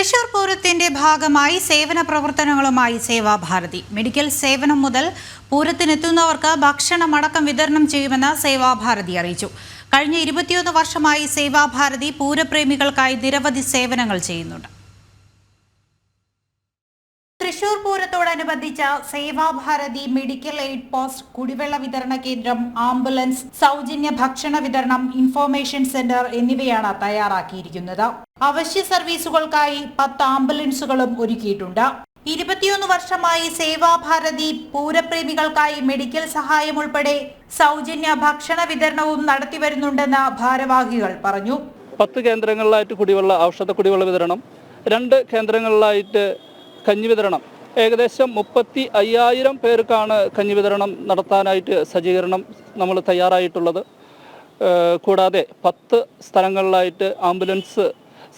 തൃശൂർ പൂരത്തിന്റെ ഭാഗമായി സേവന പ്രവർത്തനങ്ങളുമായി സേവാഭാരതി മെഡിക്കൽ സേവനം മുതൽ പൂരത്തിനെത്തുന്നവർക്ക് ഭക്ഷണമടക്കം വിതരണം ചെയ്യുമെന്ന് സേവാഭാരതി അറിയിച്ചു. കഴിഞ്ഞ 21 വർഷമായി സേവാഭാരതി പൂരപ്രേമികൾക്കായി നിരവധി സേവനങ്ങൾ ചെയ്യുന്നുണ്ട്. തൃശൂർ പൂരത്തോടനുബന്ധിച്ച് സേവാഭാരതി മെഡിക്കൽ എയ്ഡ് പോസ്റ്റ്, കുടിവെള്ള വിതരണ കേന്ദ്രം, ആംബുലൻസ്, സൗജന്യ ഭക്ഷണ വിതരണം, ഇൻഫോർമേഷൻ സെന്റർ എന്നിവയാണ് തയ്യാറാക്കിയിരിക്കുന്നത്. അവശ്യ സർവീസുകൾക്കായി 10 ആംബുലൻസുകളും ഒരുക്കിയിട്ടുണ്ട്. 21 വർഷമായി സേവാഭാരതി പൂരപ്രേമികൾക്കായി മെഡിക്കൽ സഹായം ഉൾപ്പെടെ സൗജന്യ ഭക്ഷണ വിതരണവും നടത്തിവരുന്നുണ്ടെന്ന് ഭാരവാഹികൾ പറഞ്ഞു. 10 കേന്ദ്രങ്ങളിലായിട്ട് ഔഷധ കുടിവെള്ള വിതരണം, 2 കേന്ദ്രങ്ങളിലായിട്ട് കഞ്ഞി വിതരണം, ഏകദേശം 35,000 പേർക്കാണ് കഞ്ഞി വിതരണം നടത്താനായിട്ട് സജ്ജീകരണം നമ്മൾ തയ്യാറായിട്ടുള്ളത്. കൂടാതെ 10 സ്ഥലങ്ങളിലായിട്ട് ആംബുലൻസ്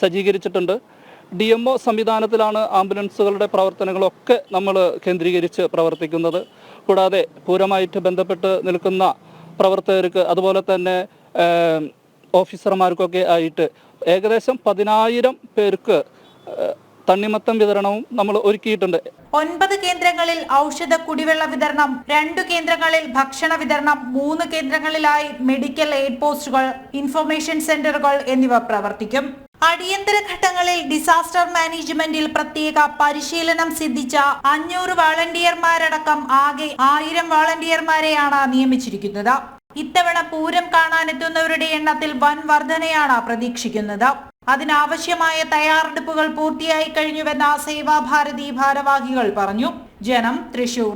സജ്ജീകരിച്ചിട്ടുണ്ട്. DMO സംവിധാനത്തിലാണ് ആംബുലൻസുകളുടെ പ്രവർത്തനങ്ങളൊക്കെ നമ്മൾ കേന്ദ്രീകരിച്ച് പ്രവർത്തിക്കുന്നത്. കൂടാതെ പൂരമായിട്ട് ബന്ധപ്പെട്ട് നിൽക്കുന്ന പ്രവർത്തകർക്ക്, അതുപോലെ തന്നെ ഓഫീസർമാർക്കൊക്കെ ആയിട്ട് ഏകദേശം 10,000 പേർക്ക് തണ്ണിമത്തം വിതരണവും നമ്മൾ ഒരുക്കിയിട്ടുണ്ട്. 9 കേന്ദ്രങ്ങളിൽ ഔഷധ കുടിവെള്ള വിതരണം, 2 കേന്ദ്രങ്ങളിൽ ഭക്ഷണ വിതരണം, 3 കേന്ദ്രങ്ങളിലായി മെഡിക്കൽ എയ്ഡ് പോസ്റ്റുകൾ, ഇൻഫർമേഷൻ സെന്ററുകൾ എന്നിവ പ്രവർത്തിക്കും. അടിയന്തര ഘട്ടങ്ങളിൽ ഡിസാസ്റ്റർ മാനേജ്മെന്റിൽ പ്രത്യേക പരിശീലനം സിദ്ധിച്ച 500 വാളണ്ടിയർമാരടക്കം ആകെ 1000 വാളണ്ടിയർമാരെയാണ് നിയമിച്ചിരിക്കുന്നത്. ഇത്തവണ പൂരം കാണാനെത്തുന്നവരുടെ എണ്ണത്തിൽ വൻ വർധനയാണ് പ്രതീക്ഷിക്കുന്നത്. അതിനാവശ്യമായ തയ്യാറെടുപ്പുകൾ പൂർത്തിയായി കഴിഞ്ഞുവെന്ന് സേവാഭാരതി ഭാരവാഹികൾ പറഞ്ഞു. ജനം, തൃശൂർ.